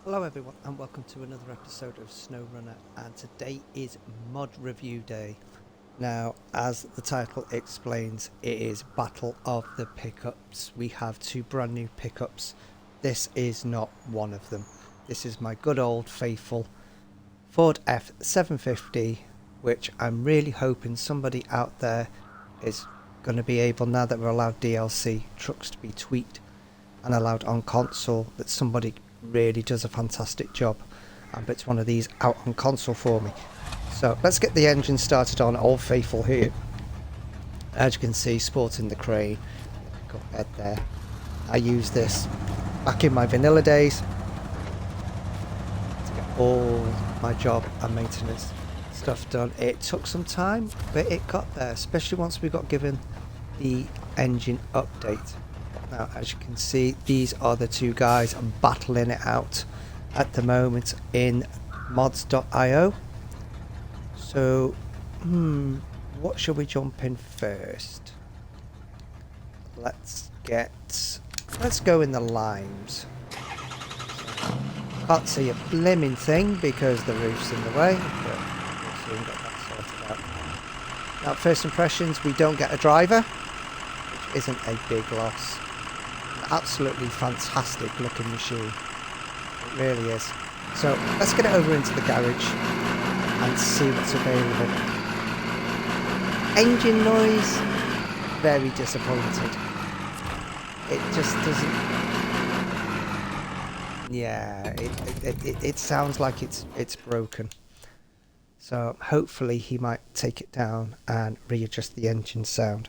Hello everyone and welcome to another episode of Snowrunner, and today is mod review day. Now, as the title explains, it is Battle of the Pickups. We have two brand new pickups. This is not one of them. This is my good old faithful Ford F750, which I'm really hoping somebody out there is going to be able, now that we're allowed DLC trucks to be tweaked and allowed on console, that somebody really does a fantastic job and puts one of these out on console for me. So let's get the engine started on Old Faithful here. As you can see, sporting the crane, got head there. I used this back in my vanilla days to get all my job and maintenance stuff done. It took some time, but it got there, especially once we got given the engine update. Now, as you can see, these are the two guys battling it out at the moment in mods.io. So, what shall we jump in first? Let's go in the limes. Can't see a blimmin' thing because the roof's in the way, but we'll soon get that sorted out. Now, first impressions, we don't get a driver, which isn't a big loss. Absolutely fantastic looking machine, it really is. So let's get it over into the garage and see what's available. Engine noise, very disappointed. It just doesn't, yeah, it sounds like it's broken. So hopefully he might take it down and readjust the engine sound.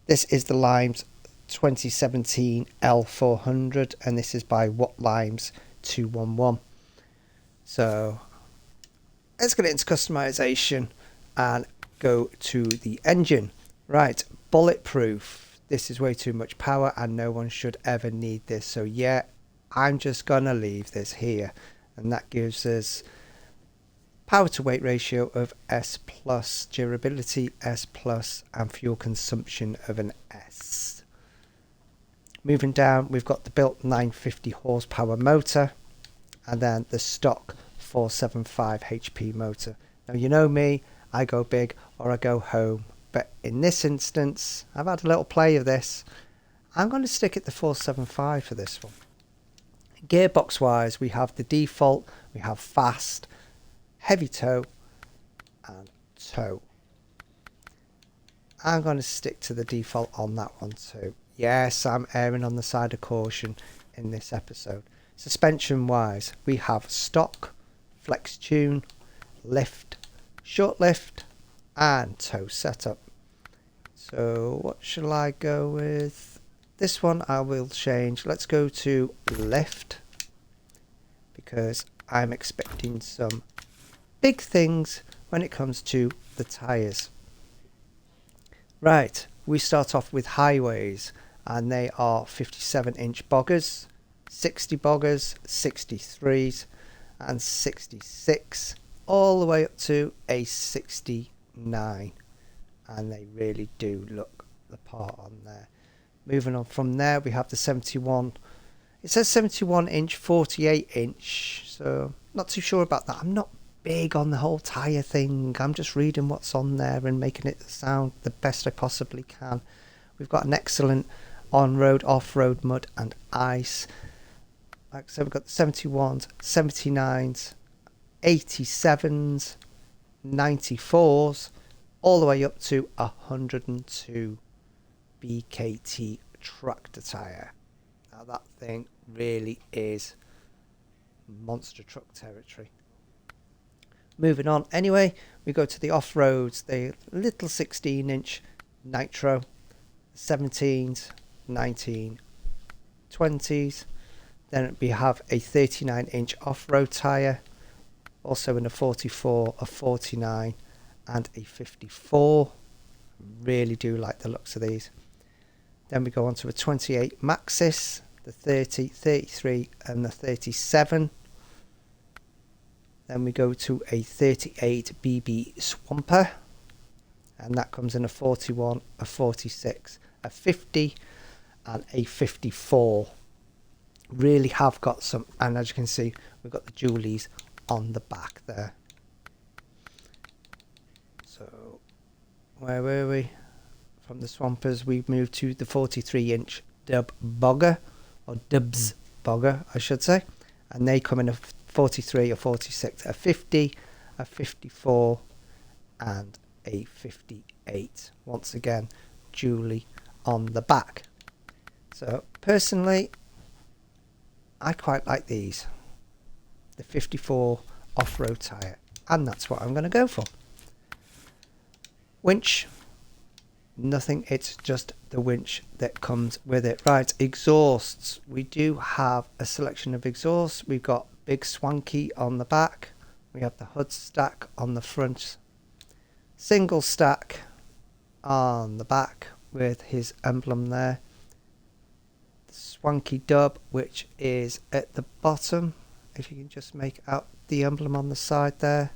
This is the Limes 2017 L400, and this is by What Limes 211. So let's get into customization and go to the engine. Right, bulletproof. This is way too much power and no one should ever need this. So yeah, I'm just gonna leave this here, and that gives us power to weight ratio of S plus, durability S plus, and fuel consumption of an S. Moving down, we've got the built 950 horsepower motor and then the stock 475 HP motor. Now, you know me, I go big or I go home, but in this instance, I've had a little play of this. I'm going to stick at the 475 for this one. Gearbox wise, we have the default, we have fast, heavy tow and tow. I'm going to stick to the default on that one too. Yes, I'm erring on the side of caution in this episode. Suspension wise, we have stock, flex tune, lift, short lift and tow setup. So what shall I go with? This one I will change. Let's go to lift because I'm expecting some big things when it comes to the tyres. Right, we start off with highways, and they are 57-inch boggers, 60 boggers, 63s and 66, all the way up to a 69, and they really do look the part on there. Moving on from there, we have the 71. It says 71-inch, 48-inch, so not too sure about that. I'm not big on the whole tyre thing. I'm just reading what's on there and making it sound the best I possibly can. We've got an excellent on-road, off-road mud and ice. Like I said, we've got the 71s, 79s, 87s, 94s, all the way up to 102 BKT tractor tyre. Now that thing really is monster truck territory. Moving on anyway, we go to the off-roads, the little 16-inch nitro, 17s, 19, 20s. Then we have a 39-inch off-road tyre, also in a 44, a 49 and a 54. Really do like the looks of these. Then we go on to a 28 Maxis, the 30, 33 and the 37. Then we go to a 38 BB Swamper, and that comes in a 41, a 46, a 50 and a 54. Really have got some, and as you can see, we've got the Julies on the back there. So where were we? From the Swampers, we've moved to the 43-inch Dub Bogger, or Dubs Bogger, I should say. And they come in a 43, a 46, a 50, a 54, and a 58. Once again, Julie on the back. So personally, I quite like these. The 54 off-road tyre. And that's what I'm going to go for. Winch. Nothing, it's just the winch that comes with it. Right, exhausts. We do have a selection of exhausts. We've got Big Swanky on the back. We have the hood stack on the front. Single stack on the back with his emblem there. The Swanky Dub, which is at the bottom. If you can just make out the emblem on the side there.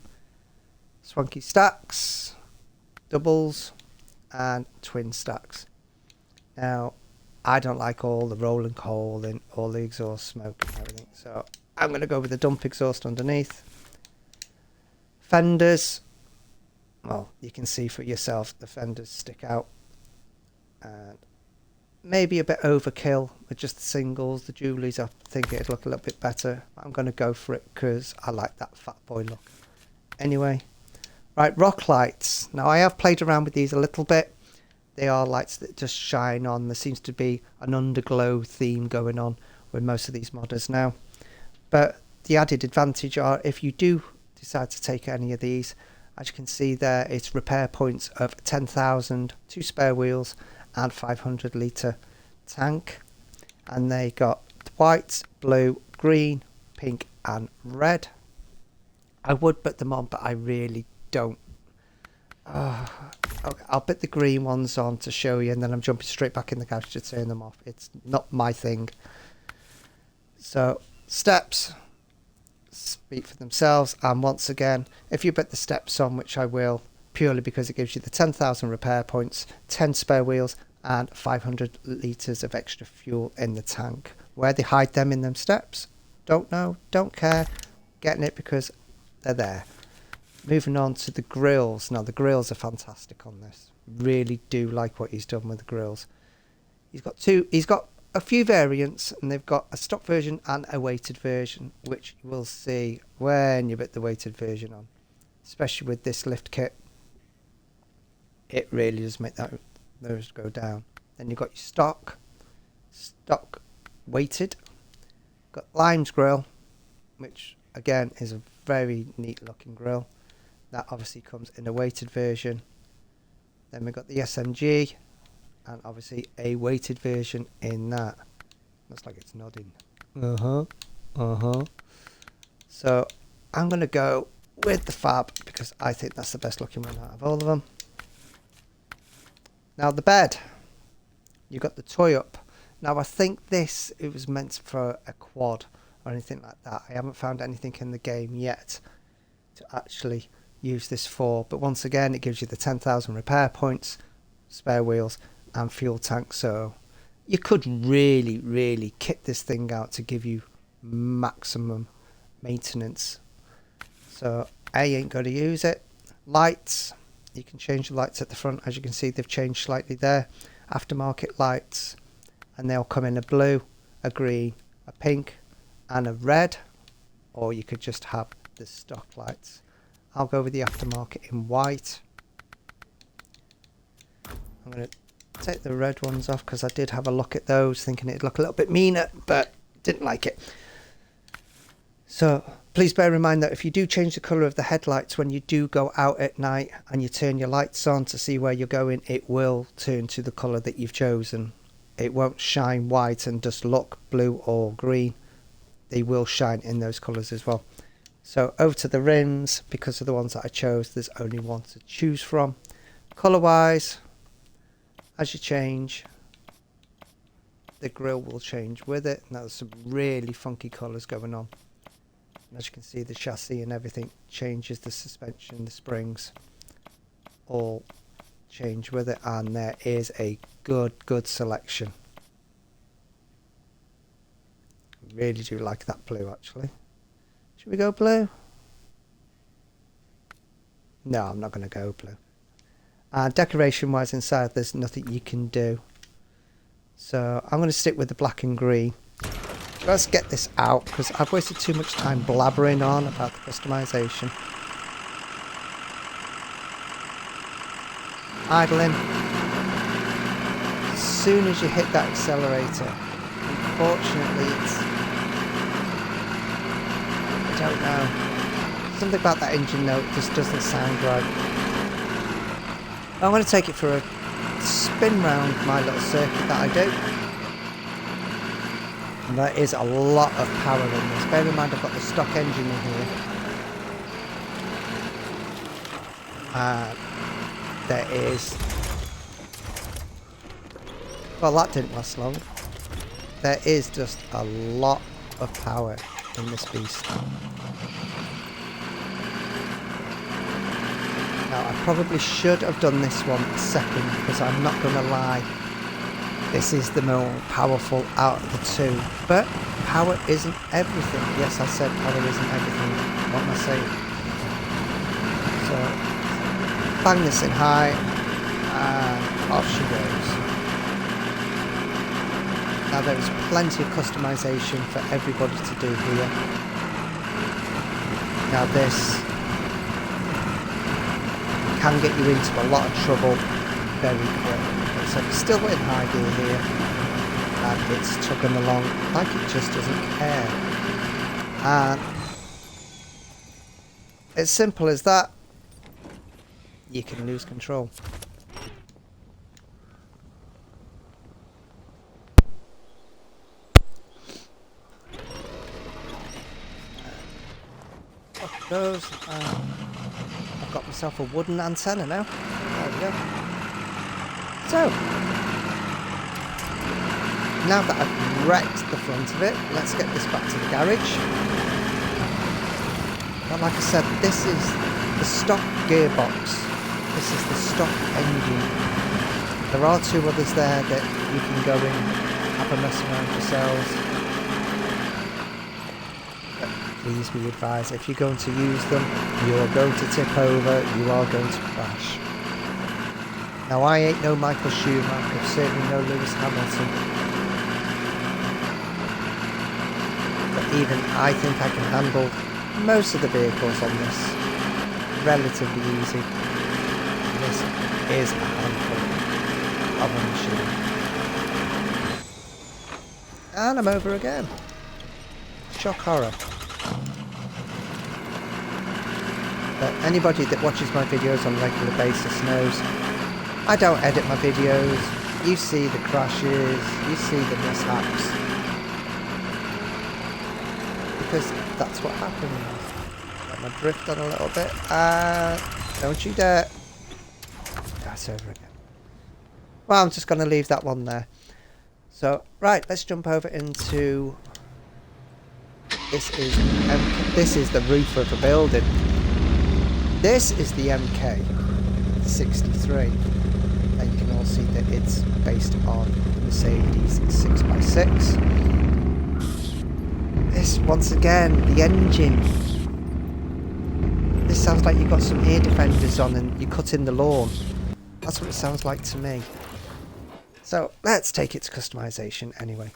Swanky stacks, doubles, and twin stacks. Now, I don't like all the rolling coal and all the exhaust smoke and everything, so I'm going to go with the dump exhaust underneath. Fenders, well, you can see for yourself, the fenders stick out. And maybe a bit overkill with just the singles. The Julies, I think it'd look a little bit better. I'm going to go for it because I like that fat boy look. Anyway. Right, rock lights. Now I have played around with these a little bit. They are lights that just shine on. There seems to be an underglow theme going on with most of these modders now. But the added advantage are if you do decide to take any of these, as you can see there, it's repair points of 10,000, 2 spare wheels and 500 litre tank. And they got white, blue, green, pink and red. I would put them on, but I really don't. Okay, I'll put the green ones on to show you, and then I'm jumping straight back in the couch to turn them off. It's not my thing. So steps speak for themselves, and once again, if you put the steps on, which I will, purely because it gives you the 10,000 repair points, 10 spare wheels and 500 litres of extra fuel in the tank. Where they hide them in them steps, don't know, don't care. Getting it because they're there. Moving on to the grills. Now the grills are fantastic on this. Really do like what he's done with the grills. He's got a few variants, and they've got a stock version and a weighted version, which you will see when you put the weighted version on. Especially with this lift kit. It really does make those go down. Then you've got your stock weighted. Got Lime's grill, which again is a very neat looking grill. That obviously comes in a weighted version. Then we've got the SMG, and obviously a weighted version in that. Looks like it's nodding. So I'm going to go with the Fab because I think that's the best looking one out of all of them. Now the bed. You've got the toy up. Now I think it was meant for a quad or anything like that. I haven't found anything in the game yet to actually use this for, but once again it gives you the 10,000 repair points, spare wheels and fuel tank, so you could really kit this thing out to give you maximum maintenance. So I ain't going to use it. Lights, you can change the lights at the front. As you can see, they've changed slightly there. Aftermarket lights, and they'll come in a blue, a green, a pink and a red, or you could just have the stock lights. I'll go with the aftermarket in white. I'm going to take the red ones off because I did have a look at those thinking it'd look a little bit meaner, but didn't like it. So please bear in mind that if you do change the colour of the headlights when you do go out at night and you turn your lights on to see where you're going, it will turn to the colour that you've chosen. It won't shine white and just look blue or green. They will shine in those colours as well. So over to the rims, because of the ones that I chose, there's only one to choose from. Colour wise, as you change, the grille will change with it. Now there's some really funky colours going on. And as you can see, the chassis and everything changes, the suspension, the springs all change with it, and there is a good selection. really do like that blue actually. Should we go blue? No, I'm not going to go blue. And decoration wise inside there's nothing you can do. So I'm going to stick with the black and green. Let's get this out because I've wasted too much time blabbering on about the customization. Idling. As soon as you hit that accelerator, unfortunately it's... I don't know. Something about that engine note just doesn't sound right. I'm going to take it for a spin round my little circuit that I do. And there is a lot of power in this. Bear in mind I've got the stock engine in here. There is... Well, that didn't last long. There is just a lot of power in this beast. Now, I probably should have done this one second because I'm not going to lie. This is the more powerful out of the two. But power isn't everything. Yes, I said power isn't everything. What am I saying? So... bang this in high and off she goes. Now there is plenty of customization for everybody to do here. Now this can get you into a lot of trouble very quick. So it's still in high gear here and it's tugging along like it just doesn't care. And it's simple as that. You can lose control. Off it goes. I've got myself a wooden antenna now. There we go. So, now that I've wrecked the front of it, let's get this back to the garage. But like I said, this is the stock gearbox. This is the stock engine. There are two others there that you can go in, have a mess around yourselves. But please be advised, if you're going to use them, you are going to tip over, you are going to crash. Now I ain't no Michael Schumacher, certainly no Lewis Hamilton. But even I think I can handle most of the vehicles on this relatively easy. This is a handful of a machine. And I'm over again. Shock horror. But anybody that watches my videos on a regular basis knows I don't edit my videos. You see the crashes, you see the mishaps. Because that's what happens. Let me drift on a little bit. Don't you dare. That's over again. Well, I'm just going to leave that one there. So, right, let's jump over into... This is the roof of a building. This is the MK63. And you can all see that it's based on the Mercedes 6x6. This, once again, the engine. This sounds like you've got some ear defenders on and you're cutting the lawn. That's what it sounds like to me. So let's take it to customization anyway.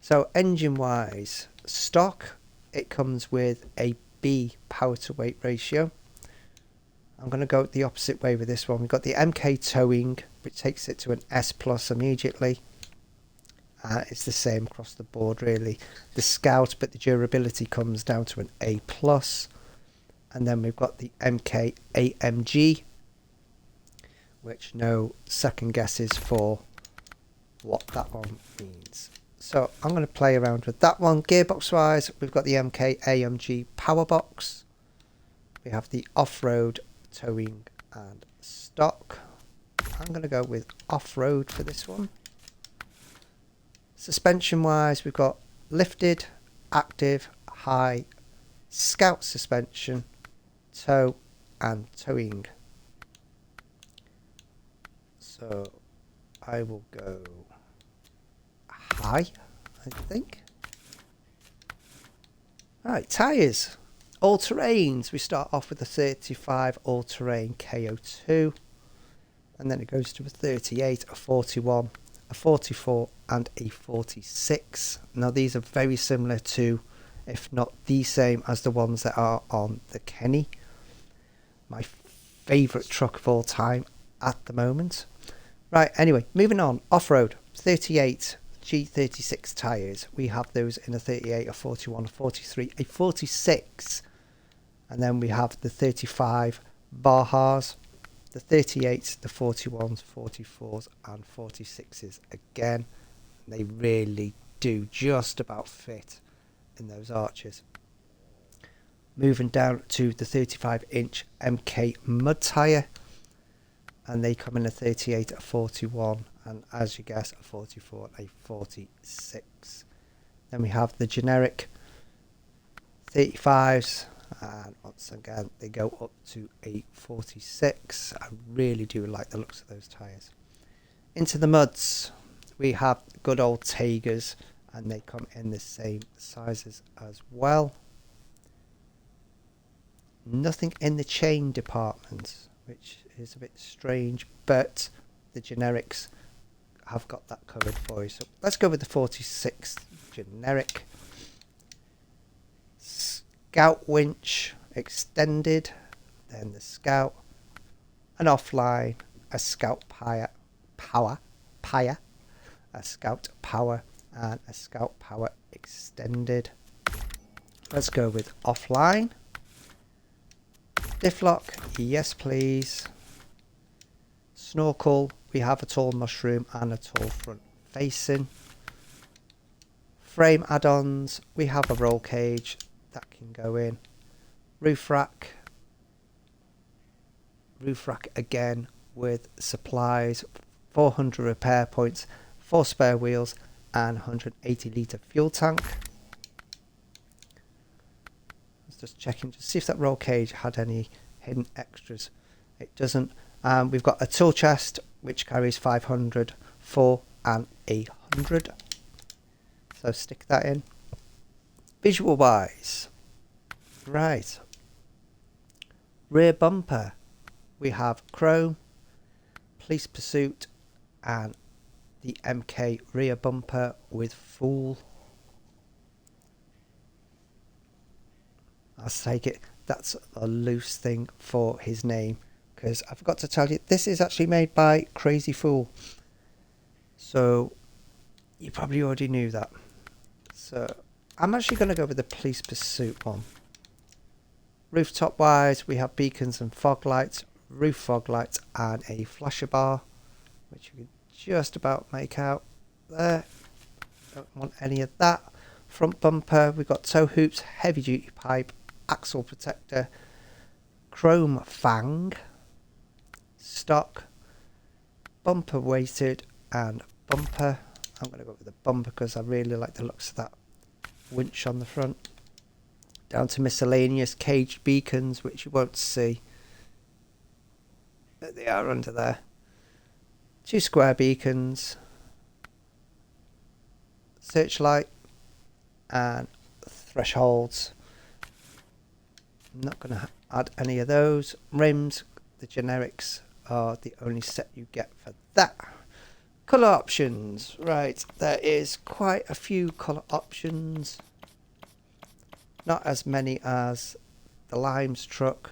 So engine wise, stock, it comes with a B power to weight ratio. I'm going to go the opposite way with this one. We've got the MK towing, which takes it to an S plus immediately. It's the same across the board really. The Scout, but the durability comes down to an A plus. And then we've got the MK AMG, which no second guesses for what that one means. So I'm going to play around with that one. Gearbox wise, we've got the MK AMG power box. We have the off-road, towing and stock. I'm going to go with off-road for this one. Suspension wise, we've got lifted, active, high, Scout suspension, tow and towing. So I will go high, I think. Right, tyres. All-terrains. We start off with a 35 all-terrain KO2. And then it goes to a 38, a 41, a 44 and a 46. Now these are very similar to, if not the same as the ones that are on the Kenny. My favourite truck of all time at the moment. Right, anyway, moving on. Off-road. 38 G36 tyres. We have those in a 38, a 41, a 43, a 46. And then we have the 35 Bahas, the 38s, the 41s, 44s and 46s again. They really do just about fit in those arches. Moving down to the 35-inch MK mud tyre. And they come in a 38, a 41 and, as you guess, a 44 and a 46. Then we have the generic 35s, and once again they go up to a 46. I really do like the looks of those tyres. Into the muds, we have good old Tagers, and they come in the same sizes as well. Nothing in the chain department, which is a bit strange, but the generics have got that covered for you. So let's go with the 46 generic. Scout winch extended, then the Scout, an offline, a Scout power, a Scout power and a Scout power extended. Let's go with offline. Diff lock, yes please. Snorkel, we have a tall mushroom and a tall front facing. Frame add-ons, we have a roll cage that can go in. Roof rack again with supplies, 400 repair points, 4 spare wheels and 180 litre fuel tank. Just checking to see if that roll cage had any hidden extras. It doesn't. We've got a tool chest which carries 500, 4 and 100. So stick that in. Visual wise, right. Rear bumper, we have chrome, police pursuit and the MK rear bumper with full. I'll take it that's a loose thing for his name, because I forgot to tell you this is actually made by Crazy Fool, so you probably already knew that. So I'm actually going to go with the police pursuit one. Rooftop wise, we have beacons and fog lights, roof fog lights and a flasher bar, which you can just about make out there. Don't want any of that. Front bumper, we've got tow hoops, heavy duty pipe, axle protector, chrome fang, stock, bumper weighted and bumper. I'm going to go with the bumper because I really like the looks of that winch on the front. Down to miscellaneous caged beacons, which you won't see, but they are under there. 2 square beacons, searchlight and thresholds. I'm not going to add any of those. Rims, the generics are the only set you get for that. Colour options, right, there is quite a few colour options. Not as many as the Limes truck.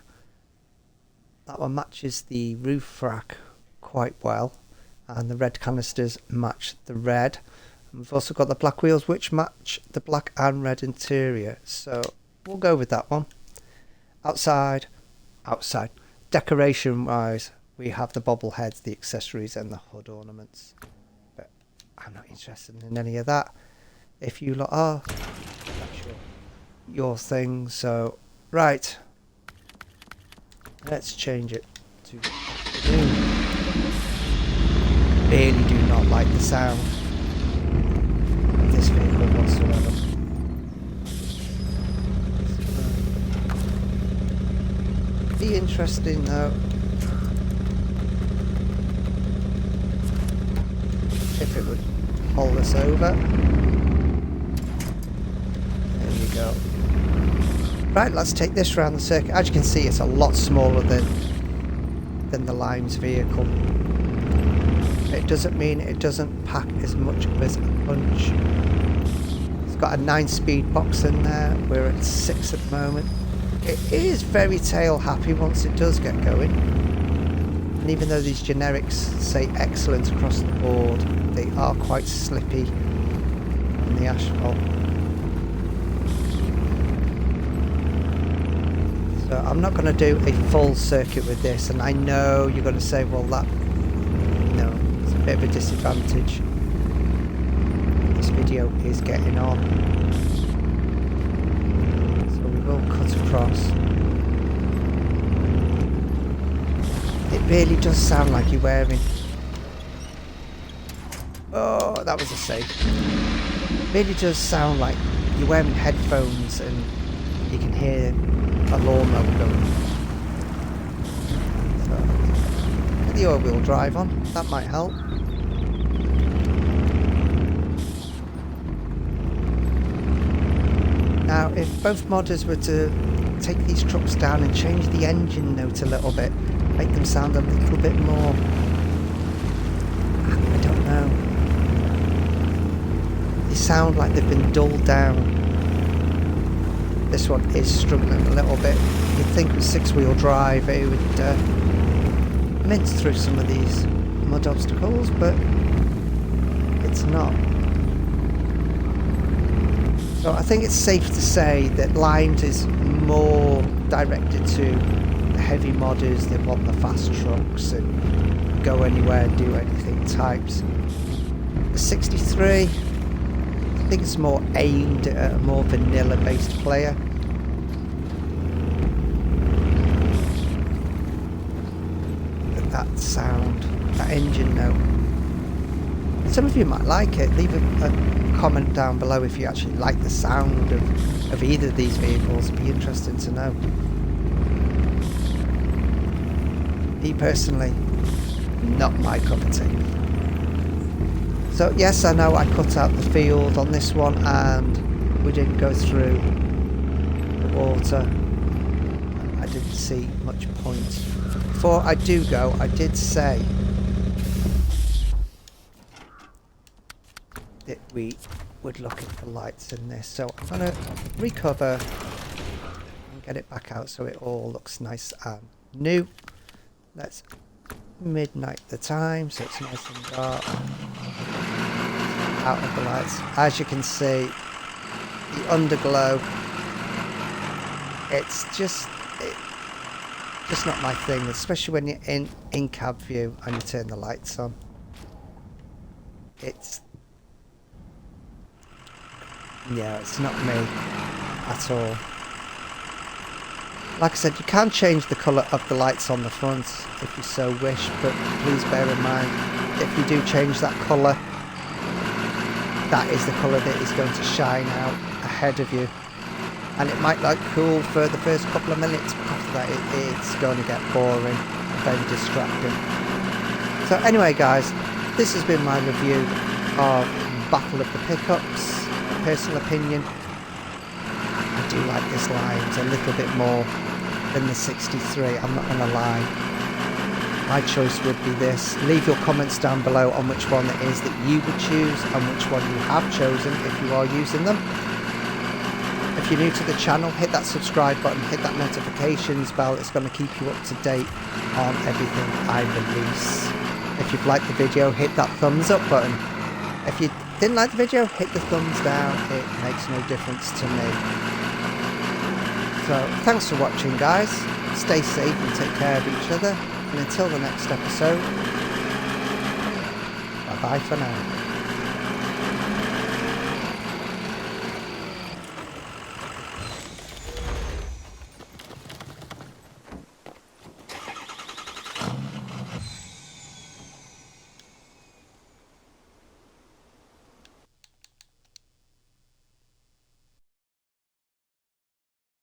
That one matches the roof rack quite well, and the red canisters match the red. And we've also got the black wheels which match the black and red interior, so we'll go with that one. Outside, decoration wise, we have the bobbleheads, the accessories and the hood ornaments, but I'm not interested in any of that. If you lot are, that's your thing. So right, let's change it to afternoon. Really do not like the sound of this vehicle whatsoever. Be interesting though if it would hold us over. There you go. Right, let's take this round the circuit. As you can see, it's a lot smaller than the Lime's vehicle. It doesn't mean it doesn't pack as much as a punch. It's got a 9-speed box in there. We're at 6 at the moment. It is very tail happy once it does get going. And even though these generics say excellent across the board, they are quite slippy on the asphalt. So I'm not going to do a full circuit with this, and I know you're going to say, well, that, no, it's a bit of a disadvantage. This video is getting on. So we will cut across. It really does sound like you're wearing... Oh, that was a save. It really does sound like you're wearing headphones and you can hear a lawnmower going. So, get the all-wheel drive on, that might help. Now, if both modders were to take these trucks down and change the engine note a little bit, make them sound a little bit more... I don't know. They sound like they've been dulled down. This one is struggling a little bit. You'd think with 6-wheel drive it would mince through some of these mud obstacles, but it's not. So I think it's safe to say that Limes is more directed to the heavy modders that want the fast trucks and go anywhere, do anything types. The 63, I think it's more aimed at a more vanilla based player. But that sound, that engine note, some of you might like it. Leave a comment down below if you actually like the sound of either of these vehicles. It'd be interesting to know. Me personally, not my cup of tea. So yes, I know I cut out the field on this one and we didn't go through the water. I didn't see much point. Before I do go, I did say that we would look at the lights in this. So I'm going to recover and get it back out so it all looks nice and new. Let's midnight the time so it's nice and dark. Out of the lights. As you can see, the underglow, it's just not my thing, especially when you're in cab view and you turn the lights on. Yeah, it's not me at all. Like I said, you can change the colour of the lights on the front if you so wish, but please bear in mind, if you do change that colour, that is the colour that is going to shine out ahead of you. And it might look cool for the first couple of minutes, but after that it's going to get boring and very distracting. So anyway guys, this has been my review of Battle of the Pickups. Personal opinion, I do like this Limes a little bit more than the 63, I'm not going to lie. My choice would be this. Leave your comments down below on which one it is that you would choose and which one you have chosen if you are using them. If you're new to the channel, hit that subscribe button, hit that notifications bell. It's going to keep you up to date on everything I release. If you've liked the video, hit that thumbs up button. If you didn't like the video, hit the thumbs down. It makes no difference to me. So thanks for watching guys. Stay safe and take care of each other. And until the next episode, bye bye for now.